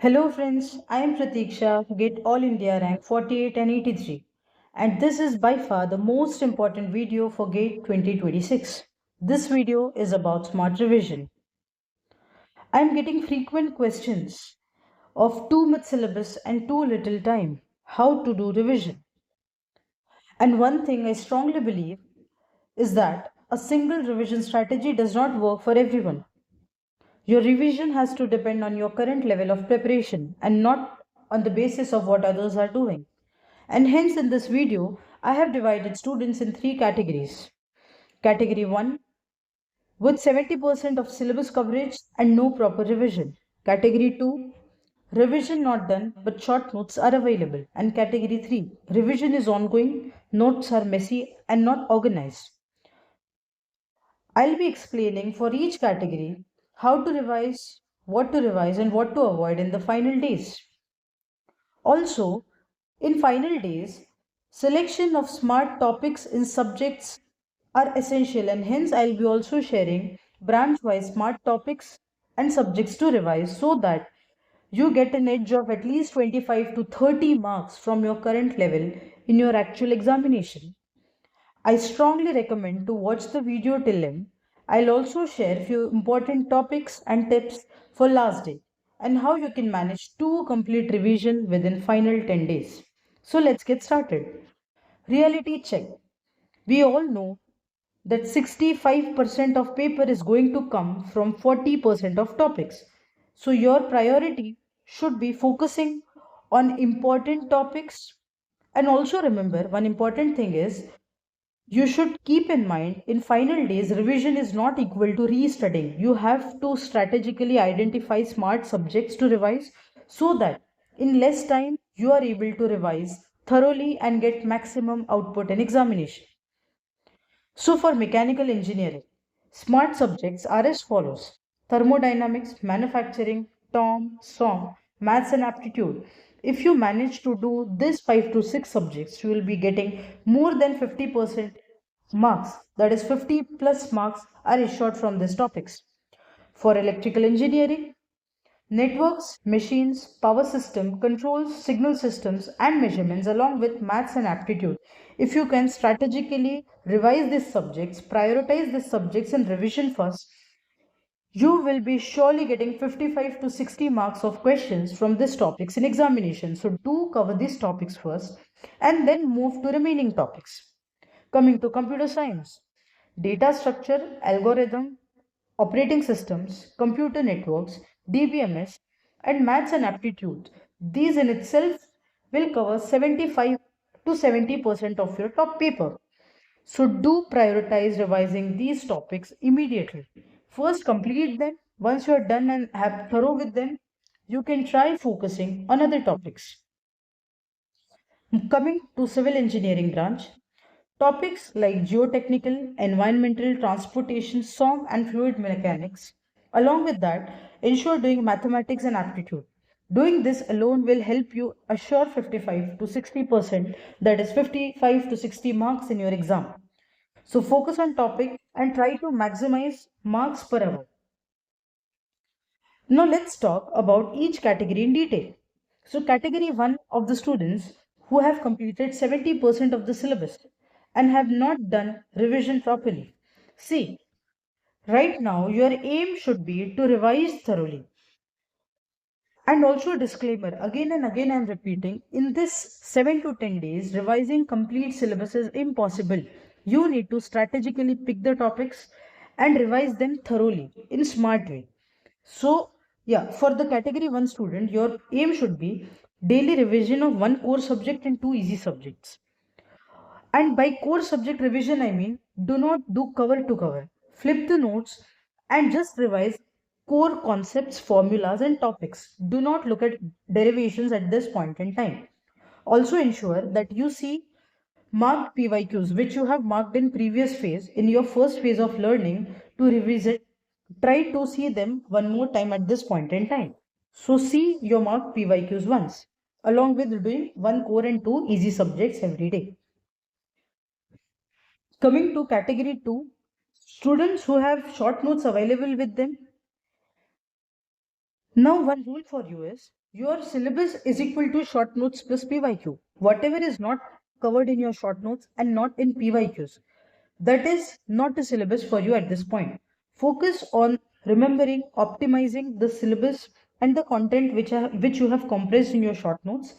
Hello friends, I am Pratiksha, GET All India rank 48 and 83, and this is by far the most important video for GATE 2026. This video is about smart revision. I am getting frequent questions of too much syllabus and too little time. How to do revision? And one thing I strongly believe is that a single revision strategy does not work for everyone. Your revision has to depend on your current level of preparation and not on the basis of what others are doing. And hence, in this video, I have divided students in three categories. Category 1 with 70% of syllabus coverage and no proper revision. Category 2 revision not done but short notes are available. And category 3 revision is ongoing, notes are messy and not organized. I'll be explaining for each category how to revise, and what to avoid in the final days. Also, in final days, selection of smart topics in subjects are essential, and hence I'll be also sharing branch-wise smart topics and subjects to revise so that you get an edge of at least 25 to 30 marks from your current level in your actual examination. I strongly recommend to watch the video till end. I'll also share few important topics and tips for last day and how you can manage to complete revision within final 10 days. So let's get started. Reality check. We all know that 65% of paper is going to come from 40% of topics. So your priority should be focusing on important topics. And also remember, one important thing is you should keep in mind in final days, revision is not equal to restudying. You have to strategically identify smart subjects to revise so that in less time you are able to revise thoroughly and get maximum output in examination. So, for mechanical engineering, smart subjects are as follows: thermodynamics, manufacturing, SOM, maths, and aptitude. If you manage to do this 5 to 6 subjects, you will be getting more than 50% marks. That is, 50 plus marks are assured from these topics. For electrical engineering, networks, machines, power system, controls, signal systems, and measurements, along with maths and aptitude. If you can strategically revise these subjects, prioritize these subjects in revision first, you will be surely getting 55 to 60 marks of questions from these topics in examination. So do cover these topics first and then move to remaining topics. Coming to computer science, data structure, algorithm, operating systems, computer networks, DBMS, and maths and aptitude. These in itself will cover 75 to 70% of your top paper. So do prioritize revising these topics immediately. First complete them. Once you are done and have thorough with them, you can try focusing on other topics. Coming to civil engineering branch, topics like geotechnical, environmental, transportation, SOM, and fluid mechanics. Along with that, ensure doing mathematics and aptitude. Doing this alone will help you assure 55 to 60%, that is 55 to 60 marks in your exam. So focus on topic and try to maximize marks per hour. Now let's talk about each category in detail. So category 1 of the students who have completed 70% of the syllabus and have not done revision properly. See, right now your aim should be to revise thoroughly. And also a disclaimer, again and again I'm repeating, in this 7 to 10 days, revising complete syllabus is impossible. You need to strategically pick the topics and revise them thoroughly in smart way. So, yeah, for the category 1 student, your aim should be daily revision of one core subject and two easy subjects. And by core subject revision, I mean do not do cover to cover. Flip the notes and just revise core concepts, formulas, and topics. Do not look at derivations at this point in time. Also ensure that you see marked PYQs, which you have marked in previous phase, in your first phase of learning to revisit. Try to see them one more time at this point in time. So see your marked PYQs once, along with doing one core and two easy subjects every day. Coming to category 2, students who have short notes available with them. Now, one rule for you is Your syllabus is equal to short notes plus PYQ. Whatever is not covered in your short notes and not in PYQs, that is not a syllabus for you at this point. Focus on remembering, optimizing the syllabus and the content which you have compressed in your short notes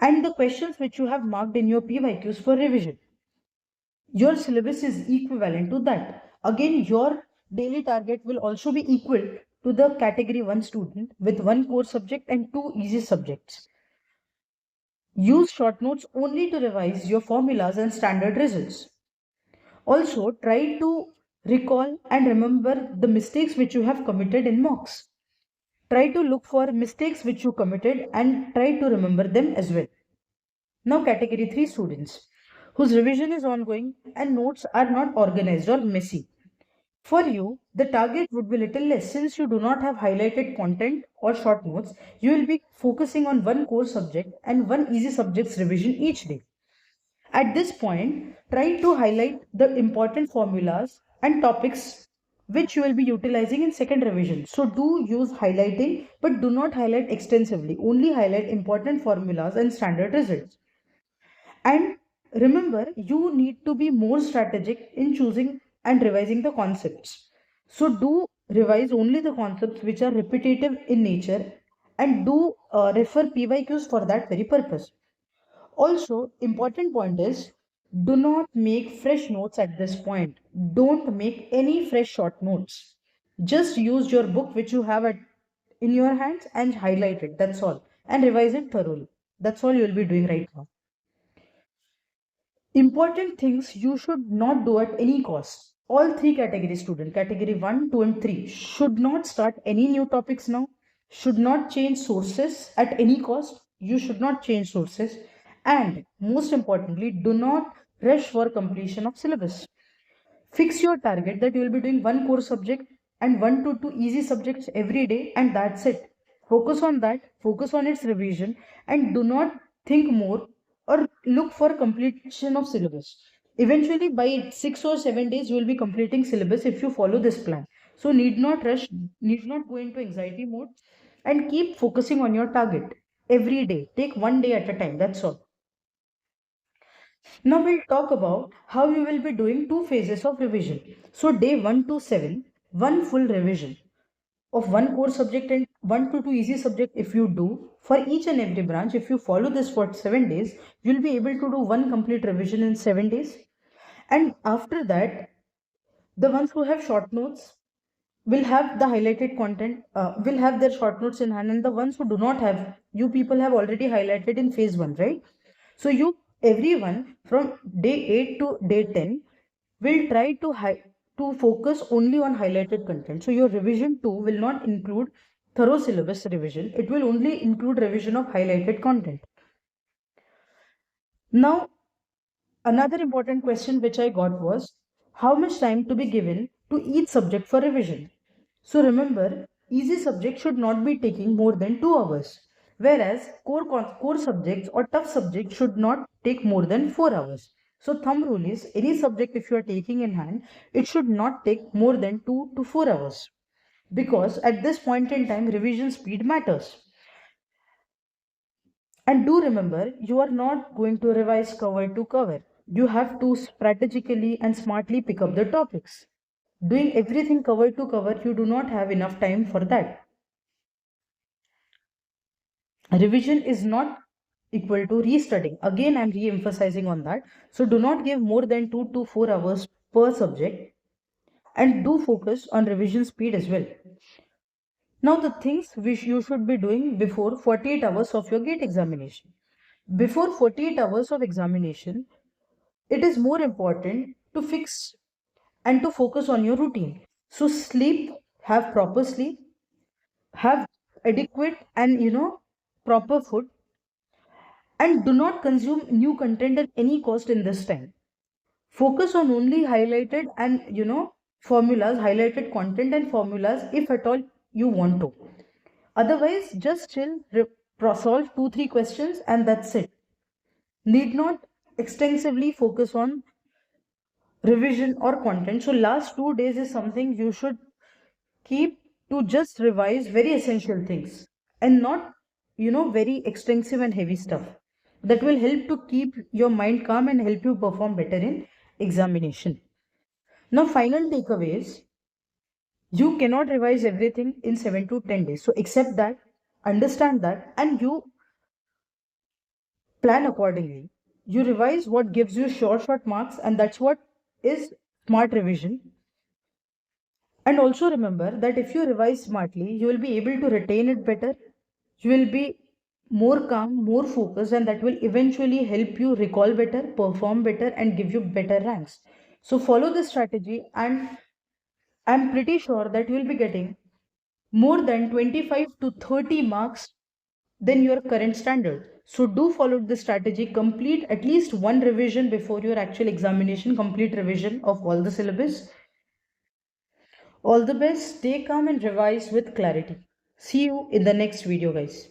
and the questions which you have marked in your PYQs for revision. Your syllabus is equivalent to that. Again, your daily target will also be equal to the category 1 student with one core subject and two easy subjects. Use short notes only to revise your formulas and standard results. Also, try to recall and remember the mistakes which you have committed in mocks. Try to look for mistakes which you committed and try to remember them as well. Now, category 3 students whose revision is ongoing and notes are not organized or messy. For you, the target would be little less since you do not have highlighted content or short notes. You will be focusing on one core subject and one easy subject's revision each day. At this point, try to highlight the important formulas and topics which you will be utilizing in second revision. So do use highlighting, but do not highlight extensively. Only highlight important formulas and standard results. And remember, you need to be more strategic in choosing and revising the concepts. So do revise only the concepts which are repetitive in nature and do refer PYQs for that very purpose. Also, important point is do not make fresh notes at this point. Don't make any fresh short notes. Just use your book which you have in your hands and highlight it. That's all. And revise it thoroughly. That's all you will be doing right now. Important things you should not do at any cost. All three categories student, category 1, 2 and 3 should not start any new topics now, should not change sources at any cost. You should not change sources. And most importantly, do not rush for completion of syllabus. Fix your target that you will be doing one core subject and one to two easy subjects every day, and that's it. Focus on that, focus on its revision, and do not think more or look for completion of syllabus. Eventually, by 6 or 7 days, you will be completing syllabus if you follow this plan. So, need not rush, need not go into anxiety mode, and keep focusing on your target every day. Take one day at a time. That's all. Now we'll talk about how you will be doing two phases of revision. So day 1 to 7, one full revision of one core subject and 1 to 2 easy subject if you do for each and every branch. If you follow this for 7 days, you'll be able to do one complete revision in 7 days. And after that, the ones who have short notes will have the highlighted content, will have their short notes in hand, and the ones who do not have, you people have already highlighted in phase 1, right? So you, everyone from day 8 to day 10 will try to focus only on highlighted content. So your revision 2 will not include thorough syllabus revision, it will only include revision of highlighted content. Now, another important question which I got was how much time to be given to each subject for revision. So remember, easy subject should not be taking more than 2 hours, whereas core subjects or tough subjects should not take more than 4 hours. So thumb rule is any subject if you are taking in hand, it should not take more than 2 to 4 hours because at this point in time revision speed matters. And do remember, you are not going to revise cover to cover. You have to strategically and smartly pick up the topics. Doing everything cover to cover, you do not have enough time for that. Revision is not equal to restudying. Again, I'm re-emphasizing on that. So do not give more than 2 to 4 hours per subject and do focus on revision speed as well. Now, the things which you should be doing before 48 hours of your gate examination. Before 48 hours of examination, it is more important to fix and to focus on your routine. So sleep, have proper sleep, have adequate and proper food, and do not consume new content at any cost in this time. Focus on only highlighted and formulas, highlighted content and formulas if at all you want to. Otherwise, just chill, solve 2 3 questions and that's it. Need not extensively focus on revision or content. So last 2 days is something you should keep to just revise very essential things and not very extensive and heavy stuff that will help to keep your mind calm and help you perform better in examination. Now, final takeaways: you cannot revise everything in 7 to 10 days. So accept that, understand that, and you plan accordingly. You revise what gives you short marks, and that's what is smart revision. And also remember that if you revise smartly, you will be able to retain it better. You will be more calm, more focused, and that will eventually help you recall better, perform better, and give you better ranks. So follow this strategy, and I'm pretty sure that you will be getting more than 25 to 30 marks than your current standard. So do follow this strategy, complete at least one revision before your actual examination, complete revision of all the syllabus. All the best, stay calm and revise with clarity. See you in the next video, guys.